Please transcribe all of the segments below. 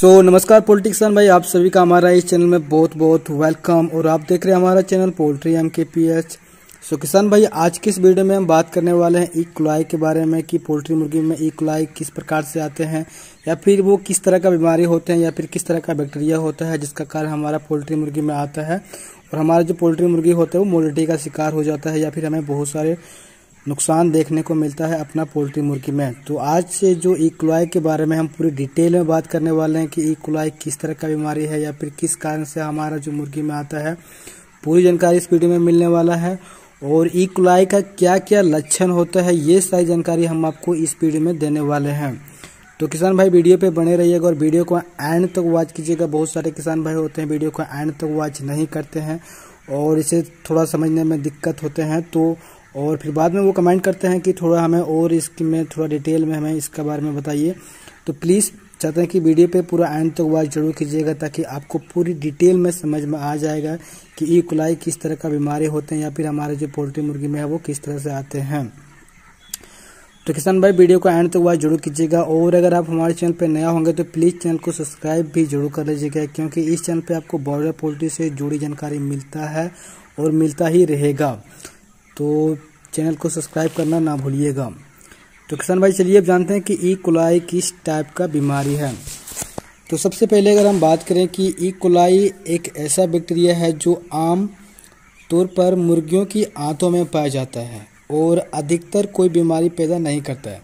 नमस्कार पॉलिटिशियन भाई, आप सभी का हमारा इस चैनल में बहुत बहुत वेलकम। और आप देख रहे हैं हमारा चैनल पोल्ट्री MKPH। किसान भाई, आज की इस वीडियो में हम बात करने वाले हैं ई कुलाई के बारे में कि पोल्ट्री मुर्गी में ई कुलाई किस प्रकार से आते हैं, या फिर वो किस तरह का बीमारी होते हैं, या फिर किस तरह का बैक्टीरिया होता है जिसका कारण हमारा पोल्ट्री मुर्गी में आता है और हमारा जो पोल्ट्री मुर्गी होता है वो मोर्टेलिटी का शिकार हो जाता है, या फिर हमें बहुत सारे नुकसान देखने को मिलता है अपना पोल्ट्री मुर्गी में। तो आज से जो ई कुलाई के बारे में हम पूरी डिटेल में बात करने वाले हैं कि ई कुलाई किस तरह का बीमारी है या फिर किस कारण से हमारा जो मुर्गी में आता है, पूरी जानकारी इस वीडियो में मिलने वाला है। और ई कुलाई का क्या क्या लक्षण होता है, ये सारी जानकारी हम आपको इस वीडियो में देने वाले हैं। तो किसान भाई वीडियो पे बने रहिएगा और वीडियो को एंड तक वॉच कीजिएगा। बहुत सारे किसान भाई होते हैं वीडियो को एंड तक वॉच नहीं करते हैं और इसे थोड़ा समझने में दिक्कत होते हैं, तो और फिर बाद में वो कमेंट करते हैं कि थोड़ा हमें और इसमें थोड़ा डिटेल में हमें इसके बारे में बताइए। तो प्लीज़ चाहते हैं कि वीडियो पे पूरा एंड तक वॉच जरूर कीजिएगा ताकि आपको पूरी डिटेल में समझ में आ जाएगा कि ई कुलाई किस तरह का बीमारी होते हैं या फिर हमारे जो पोल्ट्री मुर्गी में है वो किस तरह से आते हैं। तो किसान भाई वीडियो को एंड तक वॉच जरूर कीजिएगा। और अगर आप हमारे चैनल पर नया होंगे तो प्लीज़ चैनल को सब्सक्राइब भी जरूर कर लीजिएगा, क्योंकि इस चैनल पर आपको बॉयलर पोल्ट्री से जुड़ी जानकारी मिलता है और मिलता ही रहेगा। तो चैनल को सब्सक्राइब करना ना भूलिएगा। तो किसान भाई चलिए अब जानते हैं कि ई कुलाई किस टाइप का बीमारी है। तो सबसे पहले अगर हम बात करें कि ई कुलाई एक ऐसा बैक्टीरिया है जो आम तौर पर मुर्गियों की आंतों में पाया जाता है और अधिकतर कोई बीमारी पैदा नहीं करता है।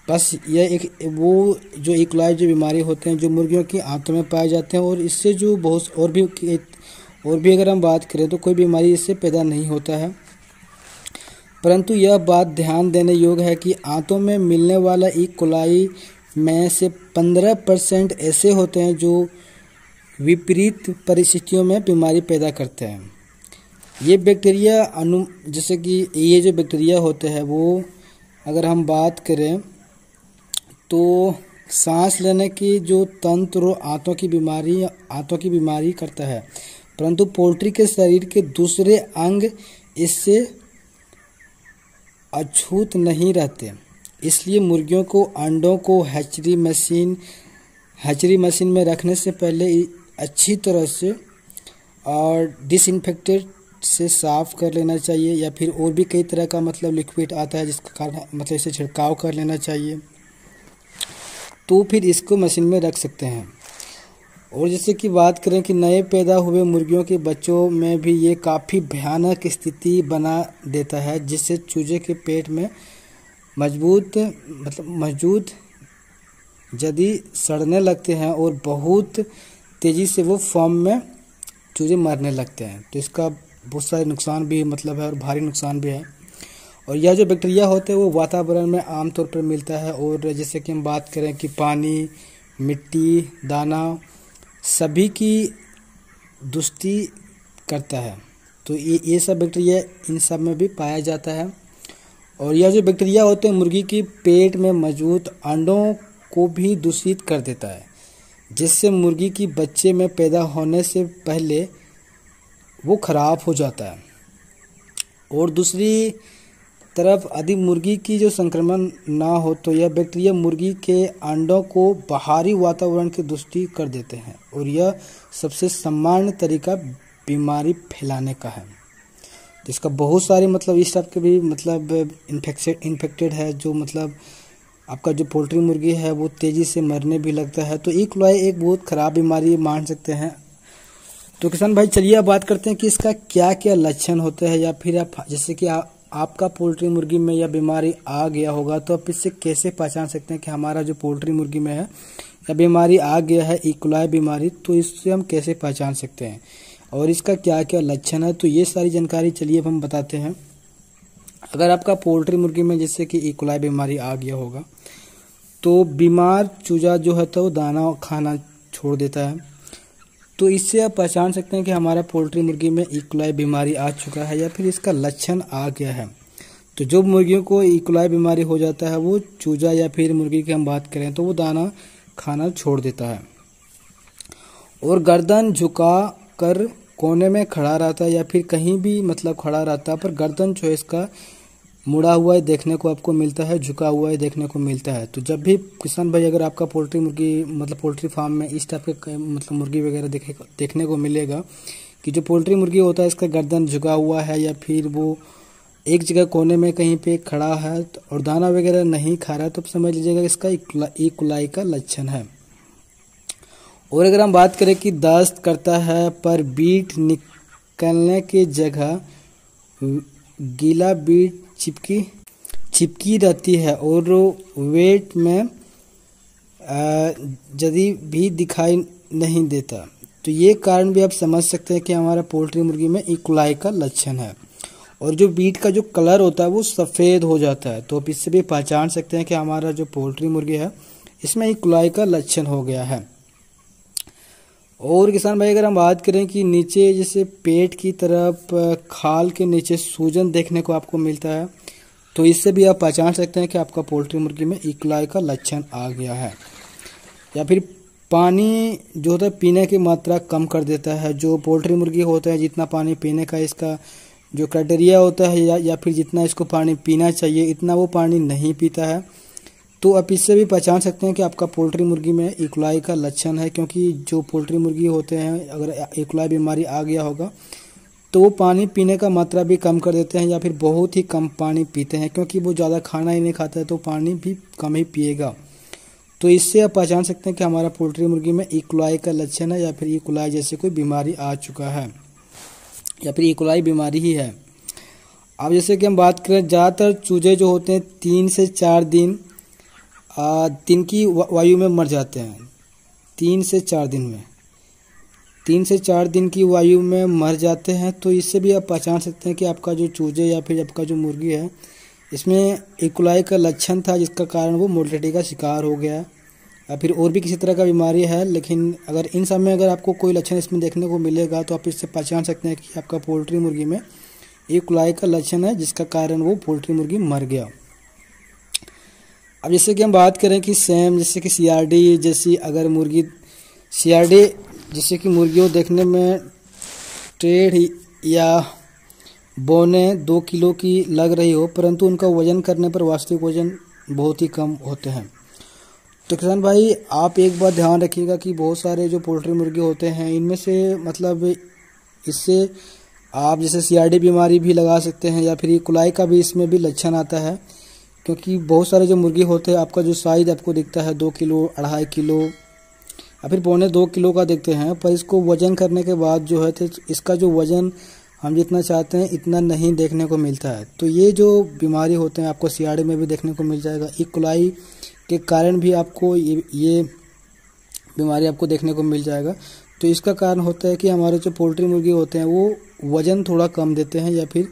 बस यह एक वो जो ई कुलाई जो बीमारी होते हैं जो मुर्गियों की आंतों में पाए जाते हैं, और इससे जो बहुत और भी अगर हम बात करें तो कोई बीमारी इससे पैदा नहीं होता है। परंतु यह बात ध्यान देने योग्य है कि आंतों में मिलने वाला ई कुलाई में से 15% ऐसे होते हैं जो विपरीत परिस्थितियों में बीमारी पैदा करते हैं। ये बैक्टीरिया जैसे कि ये जो बैक्टीरिया होते हैं वो अगर हम बात करें तो सांस लेने की जो तंत्र और आंतों की बीमारी करता है, परंतु पोल्ट्री के शरीर के दूसरे अंग इससे अछूत नहीं रहते। इसलिए मुर्गियों को अंडों को हैचरी मशीन में रखने से पहले अच्छी तरह से और डिसइंफेक्टेड से साफ कर लेना चाहिए, या फिर और भी कई तरह का लिक्विड आता है जिसका कारण इसे छिड़काव कर लेना चाहिए, तो फिर इसको मशीन में रख सकते हैं। और जैसे कि बात करें कि नए पैदा हुए मुर्गियों के बच्चों में भी ये काफ़ी भयानक स्थिति बना देता है, जिससे चूजे के पेट में मौजूद जदी सड़ने लगते हैं और बहुत तेज़ी से वो फॉर्म में चूजे मरने लगते हैं। तो इसका बहुत सारे नुकसान भी है और भारी नुकसान भी है। और यह जो बैक्टीरिया होते हैं वो वातावरण में आमतौर पर मिलता है, और जैसे कि हम बात करें कि पानी, मिट्टी, दाना सभी की दुष्टि करता है। तो ये सब बैक्टीरिया इन सब में भी पाया जाता है। और यह जो बैक्टीरिया होते हैं मुर्गी की पेट में मौजूद अंडों को भी दूषित कर देता है, जिससे मुर्गी की बच्चे में पैदा होने से पहले वो खराब हो जाता है। और दूसरी तरफ यदि मुर्गी की जो संक्रमण ना हो तो यह बैक्टीरिया मुर्गी के अंडों को बाहरी वातावरण की दूषित कर देते हैं, और यह सबसे सामान्य तरीका बीमारी फैलाने का है। जिसका बहुत सारे इस टाइप के भी इन्फेक्टेड है, जो आपका जो पोल्ट्री मुर्गी है वो तेज़ी से मरने भी लगता है। तो ई कुलाई एक बहुत ख़राब बीमारी मान सकते हैं। तो किसान भाई चलिए अब बात करते हैं कि इसका क्या क्या लक्षण होते हैं, या फिर जैसे कि आपका पोल्ट्री मुर्गी में यह बीमारी आ गया होगा तो आप इससे कैसे पहचान सकते हैं कि हमारा जो पोल्ट्री मुर्गी में है या बीमारी आ गया है ई कुलाई बीमारी, तो इससे हम कैसे पहचान सकते हैं और इसका क्या क्या लक्षण है। तो ये सारी जानकारी चलिए अब हम बताते हैं। अगर आपका पोल्ट्री मुर्गी में जैसे कि ई कुलाई बीमारी आ गया होगा तो बीमार चूजा जो है तो वो दाना खाना छोड़ देता है। तो इससे आप पहचान सकते हैं कि हमारा पोल्ट्री मुर्गी में ई कुलाई बीमारी आ चुका है या फिर इसका लक्षण आ गया है। तो जो मुर्गियों को ई कुलाई बीमारी हो जाता है वो चूजा या फिर मुर्गी की हम बात करें तो वो दाना खाना छोड़ देता है और गर्दन झुका कर कोने में खड़ा रहता है, या फिर कहीं भी खड़ा रहता है, पर गर्दन जो है इसका मुड़ा हुआ ही देखने को आपको मिलता है, झुका हुआ ही देखने को मिलता है। तो जब भी किसान भाई अगर आपका पोल्ट्री मुर्गी मतलब पोल्ट्री फार्म में इस टाइप के मतलब मुर्गी वगैरह देखने को मिलेगा कि जो पोल्ट्री मुर्गी होता है इसका गर्दन झुका हुआ है या फिर वो एक जगह कोने में कहीं पे खड़ा है और दाना वगैरह नहीं खा रहा है, तो समझ लीजिएगा इसका ई कुलाई का लक्षण है। और अगर हम बात करें कि दस्त करता है पर बीट निकलने की जगह गीला बीट चिपकी रहती है और वेट में यदि भी दिखाई नहीं देता, तो ये कारण भी आप समझ सकते हैं कि हमारा पोल्ट्री मुर्गी में ई कुलाई का लक्षण है। और जो बीट का जो कलर होता है वो सफ़ेद हो जाता है, तो आप इससे भी पहचान सकते हैं कि हमारा जो पोल्ट्री मुर्गी है इसमें ई कुलाई का लक्षण हो गया है। और किसान भाई अगर हम बात करें कि नीचे जैसे पेट की तरफ खाल के नीचे सूजन देखने को आपको मिलता है, तो इससे भी आप पहचान सकते हैं कि आपका पोल्ट्री मुर्गी में ई कुलाई का लक्षण आ गया है। या फिर पानी जो होता है पीने की मात्रा कम कर देता है। जो पोल्ट्री मुर्गी होता है जितना पानी पीने का इसका जो क्राइटेरिया होता है या फिर जितना इसको पानी पीना चाहिए इतना वो पानी नहीं पीता है, तो आप इससे भी पहचान सकते हैं कि आपका पोल्ट्री मुर्गी में ई कुलाई का लक्षण है। क्योंकि जो पोल्ट्री मुर्गी होते हैं अगर ई कुलाई बीमारी आ गया होगा तो वो पानी पीने का मात्रा भी कम कर देते हैं या फिर बहुत ही कम पानी पीते हैं, क्योंकि वो ज़्यादा खाना ही नहीं खाता है तो पानी भी कम ही पिएगा। तो इससे आप पहचान सकते हैं कि हमारा पोल्ट्री मुर्गी में ई कुलाई का लक्षण है या फिर ई कुलाई जैसे कोई बीमारी आ चुका है या फिर ई कुलाई बीमारी ही है। अब जैसे कि हम बात करें ज़्यादातर चूजे जो होते हैं 3 से 4 दिन की वायु में मर जाते हैं। 3 से 4 दिन में 3 से 4 दिन की वायु में मर जाते हैं, तो इससे भी आप पहचान सकते हैं कि आपका जो चूजे या फिर आपका जो मुर्गी है इसमें ई कुलाई का लक्षण था जिसका कारण वो मोर्टेलिटी का शिकार हो गया है या फिर और भी किसी तरह का बीमारी है। लेकिन अगर इन सब में अगर आपको कोई लक्षण इसमें देखने को मिलेगा तो आप इससे पहचान सकते हैं कि आपका पोल्ट्री मुर्गी में ई कुलाई का लक्षण है जिसका कारण वो पोल्ट्री मुर्गी मर गया। अब जैसे कि हम बात करें कि सेम जैसे कि CRD जैसी अगर मुर्गी CRD जैसे कि मुर्गियों देखने में टेढ़ या बौने 2 किलो की लग रही हो परंतु उनका वजन करने पर वास्तविक वजन बहुत ही कम होते हैं। तो किसान भाई आप एक बात ध्यान रखिएगा कि बहुत सारे जो पोल्ट्री मुर्गी होते हैं इनमें से मतलब इससे आप जैसे CRD बीमारी भी लगा सकते हैं या फिर ई कुलाई का भी इसमें भी लक्षण आता है। क्योंकि बहुत सारे जो मुर्गी होते हैं आपका जो साइज आपको दिखता है 2 किलो 2.5 किलो या फिर 1.25 किलो का देखते हैं, पर इसको वजन करने के बाद जो है तो इसका जो वजन हम जितना चाहते हैं इतना नहीं देखने को मिलता है। तो ये जो बीमारी होते हैं आपको CRD में भी देखने को मिल जाएगा। ई कुलाई के कारण भी आपको ये बीमारी आपको देखने को मिल जाएगा। तो इसका कारण होता है कि हमारे जो पोल्ट्री मुर्गी होते हैं वो वज़न थोड़ा कम देते हैं या फिर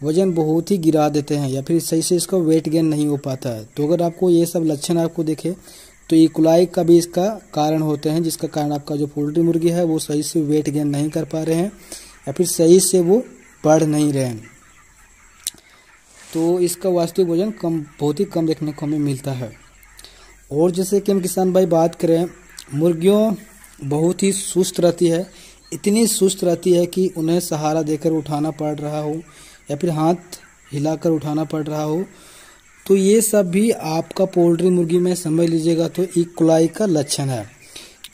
वज़न बहुत ही गिरा देते हैं या फिर सही से इसका वेट गेन नहीं हो पाता है। तो अगर आपको ये सब लक्षण आपको दिखे तो ई कुलाई का भी इसका कारण होते हैं जिसका कारण आपका जो पोल्ट्री मुर्गी है वो सही से वेट गेन नहीं कर पा रहे हैं या फिर सही से वो बढ़ नहीं रहे हैं। तो इसका वास्तविक वजन बहुत ही कम देखने को हमें मिलता है। और जैसे कि हम किसान भाई बात करें मुर्गियों बहुत ही सुस्त रहती है, इतनी सुस्त रहती है कि उन्हें सहारा देकर उठाना पड़ रहा हो या फिर हाथ हिलाकर उठाना पड़ रहा हो, तो ये सब भी आपका पोल्ट्री मुर्गी में समझ लीजिएगा तो ई कुलाई का लक्षण है।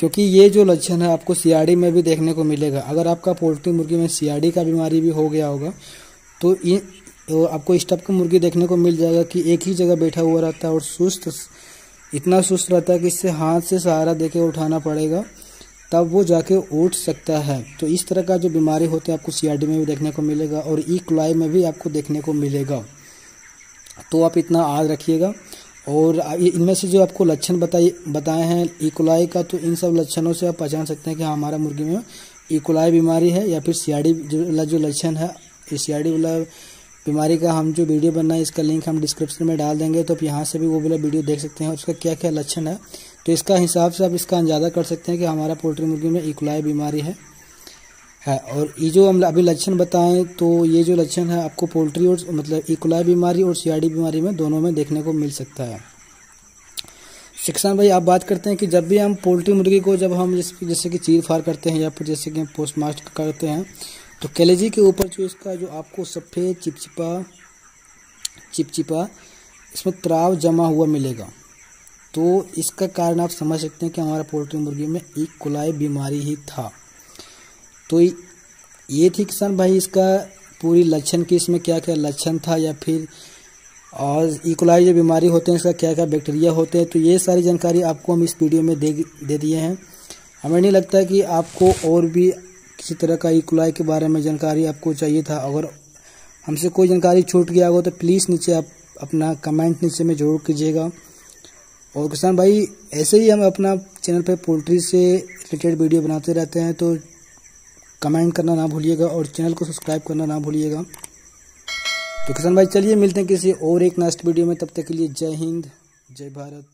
क्योंकि ये जो लक्षण है आपको CRD में भी देखने को मिलेगा। अगर आपका पोल्ट्री मुर्गी में CRD का बीमारी भी हो गया होगा तो आपको इस टाइप का मुर्गी देखने को मिल जाएगा कि एक ही जगह बैठा हुआ रहता है और इतना सुस्त रहता है कि इससे हाथ से सहारा देके उठाना पड़ेगा तब वो जाके उठ सकता है। तो इस तरह का जो बीमारी होता है आपको CRD में भी देखने को मिलेगा और ई कुलाई में भी आपको देखने को मिलेगा। तो आप इतना याद रखिएगा। और इनमें से जो आपको लक्षण बताए हैं ई कुलाई का, तो इन सब लक्षणों से आप पहचान सकते हैं कि हमारा मुर्गी में ई कुलाई बीमारी है या फिर CRD जो लक्षण है। इस CRD वाला बीमारी का हम जो वीडियो बनना है इसका लिंक हम डिस्क्रिप्शन में डाल देंगे, तो आप यहाँ से भी वो वाला वीडियो देख सकते हैं और उसका क्या क्या लक्षण है। तो इसका हिसाब से आप इसका अंदाज़ा कर सकते हैं कि हमारा पोल्ट्री मुर्गी में ई कुलाई बीमारी है। और ये जो हम अभी लक्षण बताएं तो ये जो लक्षण है आपको पोल्ट्री और मतलब ई कुलाई बीमारी और CRD बीमारी में दोनों में देखने को मिल सकता है। किसान भाई आप बात करते हैं कि जब भी हम पोल्ट्री मुर्गी को जब हम जैसे कि चीर फाड़ करते हैं या फिर जैसे कि पोस्टमार्टम करते हैं तो कलेजी के ऊपर जो इसका जो आपको सफ़ेद चिपचिपा चिपचिपा इसमें त्राव जमा हुआ मिलेगा। तो इसका कारण आप समझ सकते हैं कि हमारा पोल्ट्री मुर्गी में ई कोलाई बीमारी ही था। तो ये थी किसान भाई इसका पूरी लक्षण की इसमें क्या क्या लक्षण था, या फिर और ई कोलाई जो बीमारी होते हैं इसका क्या क्या बैक्टीरिया होते हैं। तो ये सारी जानकारी आपको हम इस वीडियो में दे दिए हैं। हमें नहीं लगता कि आपको और भी किसी तरह का ई कोलाई के बारे में जानकारी आपको चाहिए था। अगर हमसे कोई जानकारी छूट गया हो तो प्लीज़ नीचे आप अपना कमेंट नीचे में जरूर कीजिएगा। और किसान भाई ऐसे ही हम अपना चैनल पे पोल्ट्री से रिलेटेड वीडियो बनाते रहते हैं, तो कमेंट करना ना भूलिएगा और चैनल को सब्सक्राइब करना ना भूलिएगा। तो किसान भाई चलिए मिलते हैं किसी और एक नेक्स्ट वीडियो में, तब तक के लिए जय हिंद जय भारत।